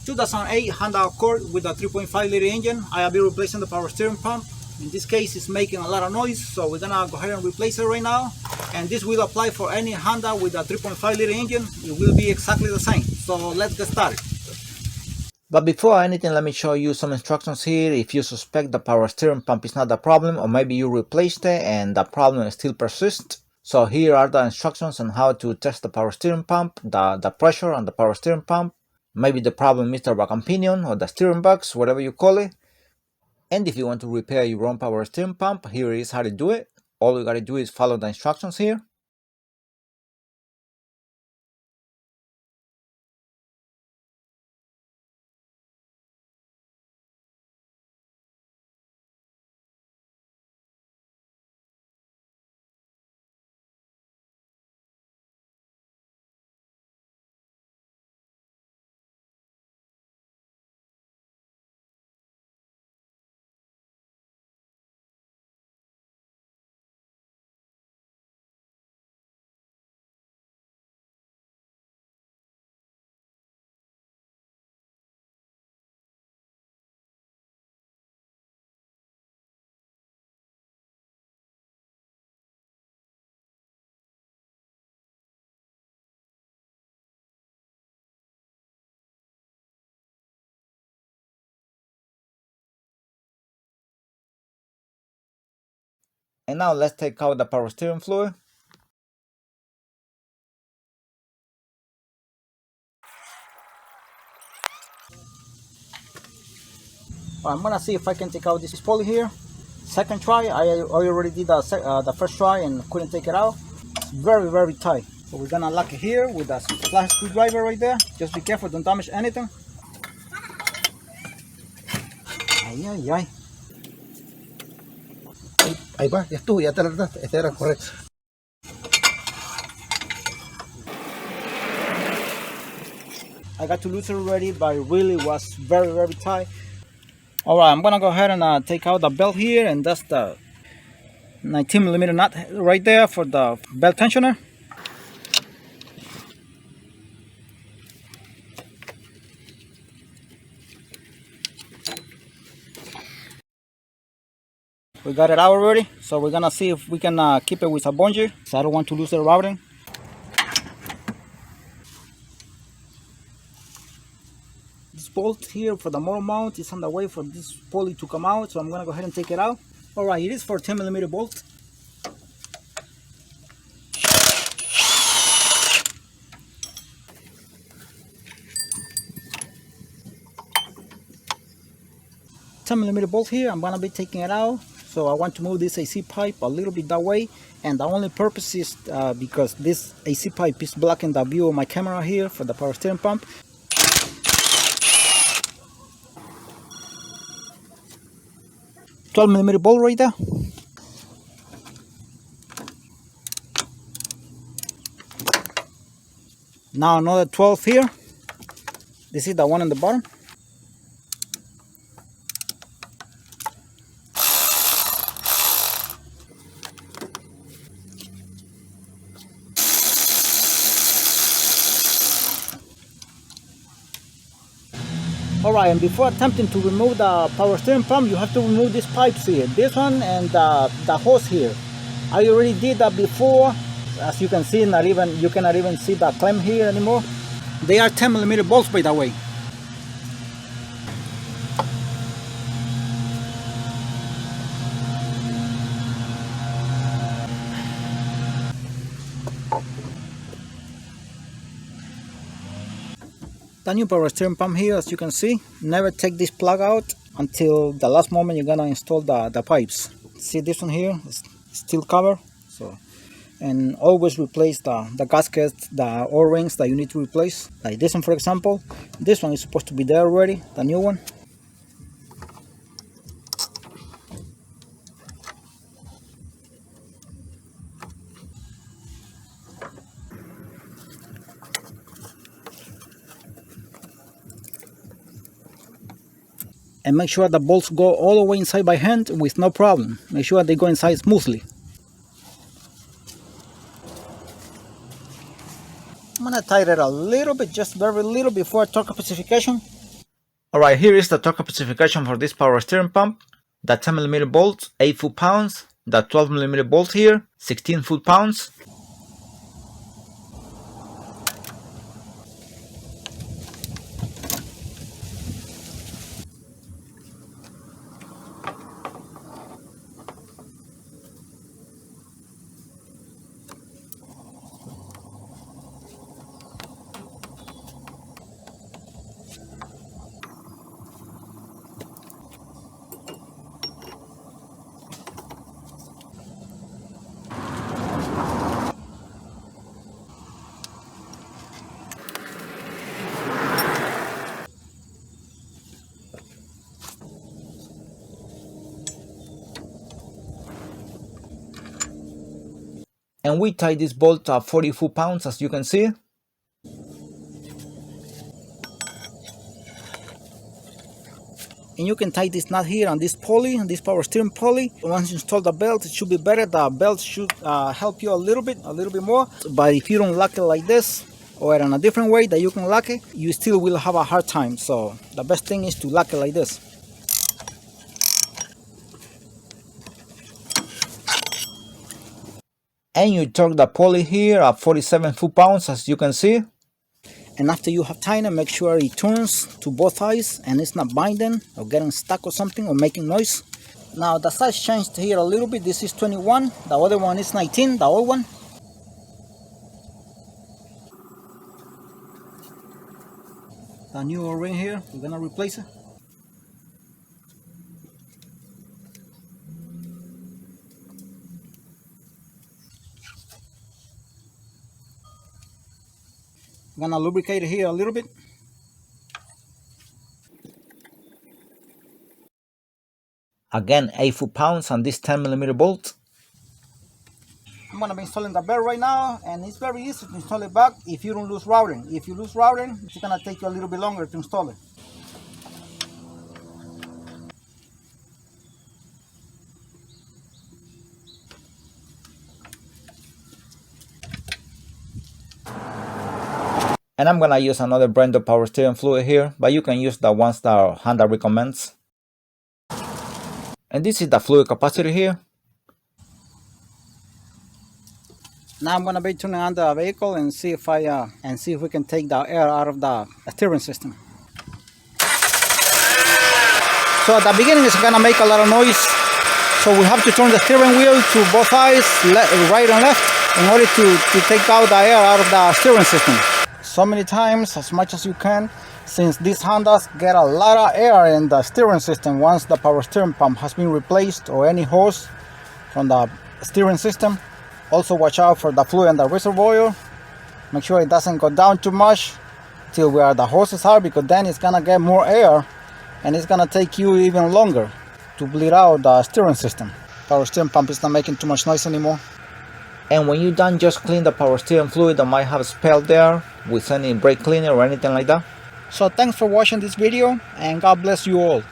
2008 Honda Accord with a 3.5 liter engine. I will be replacing the power steering pump. In this case, it's making a lot of noise, so we're gonna go ahead and replace it right now. And this will apply for any Honda with a 3.5 liter engine. It will be exactly the same. So let's get started. But before anything, let me show you some instructions here. If you suspect the power steering pump is not the problem, or maybe you replaced it and the problem still persists. So here are the instructions on how to test the power steering pump, the pressure on the power steering pump. Maybe the problem is the vacuum pinion or the steering box, whatever you call it. And if you want to repair your own power steering pump, here is how to do it. All you gotta do is follow the instructions here. And now let's take out the power steering fluid. I'm gonna see if I can take out this pulley here. Second try, I already did the first try and couldn't take it out. It's very tight. So we're gonna lock it here with a flash screwdriver right there. Just be careful, don't damage anything. Ay. Ahí va, ya estuvo, ya te la trataste. Este era correcto. I got to loosen it already, but it really was very tight. Alright, I'm gonna go ahead and take out the belt here, and that's the 19mm nut right there for the belt tensioner. We got it out already, so we're gonna see if we can keep it with a bungee. So I don't want to lose the routing. This bolt here for the motor mount is on the way for this pulley to come out, so I'm gonna go ahead and take it out. Alright, it is for 10mm bolt. Bolt here. I'm gonna be taking it out, so I want to move this AC pipe a little bit that way, and the only purpose is because this AC pipe is blocking the view of my camera here for the power steering pump. $12mm bolt right there. Now another 12 here. This is the one on the bottom. Alright, and before attempting to remove the power steering pump, you have to remove these pipes here. This one and the hose here. I already did that before. As you can see, you cannot even see the clamp here anymore. They are 10mm bolts, by the way. The new power steering pump here, as you can see, never take this plug out until the last moment you're gonna install the pipes. See this one here, it's still covered. So, and always replace the gaskets, the O-rings that you need to replace. Like this one, for example. This one is supposed to be there already, the new one. And make sure the bolts go all the way inside by hand with no problem. Make sure they go inside smoothly. I'm gonna tighten it a little bit, just very little before torque specification. Alright, here is the torque specification for this power steering pump. The 10mm bolts, 8 foot-pounds. The 12mm bolt here, 16 foot-pounds. And we tie this bolt at 40 foot-pounds, as you can see. And you can tie this knot here on this pulley, on this power steering pulley. Once you install the belt, it should be better. The belt should help you a little bit more. But if you don't lock it like this, or in a different way that you can lock it, you still will have a hard time. So the best thing is to lock it like this. And you torque the pulley here at 47 foot-pounds, as you can see. And after you have tied it, make sure it turns to both sides and it's not binding or getting stuck or something or making noise. Now the size changed here a little bit. This is 21, the other one is 19, the old one. The new O-ring here, we're gonna replace it. I'm gonna lubricate it here a little bit. Again, 8 foot-pounds on this 10mm bolt. I'm gonna be installing the belt right now, and it's very easy to install it back if you don't lose routing. If you lose routing, it's gonna take you a little bit longer to install it. And I'm gonna use another brand of power steering fluid here, but you can use the ones that Honda recommends. And this is the fluid capacity here. Now I'm gonna be turning on the vehicle and see if we can take the air out of the steering system. So at the beginning it's gonna make a lot of noise. So we have to turn the steering wheel to both sides, right and left, in order to take out the air out of the steering system. So many times, as much as you can, since these Hondas get a lot of air in the steering system once the power steering pump has been replaced or any hose from the steering system. Also watch out for the fluid in the reservoir. Make sure it doesn't go down too much till where the hoses are, because then it's gonna get more air and it's gonna take you even longer to bleed out the steering system. Power steering pump is not making too much noise anymore. And when you're done, just clean the power steering fluid that might have spilled there with any brake cleaner or anything like that. So thanks for watching this video, and God bless you all.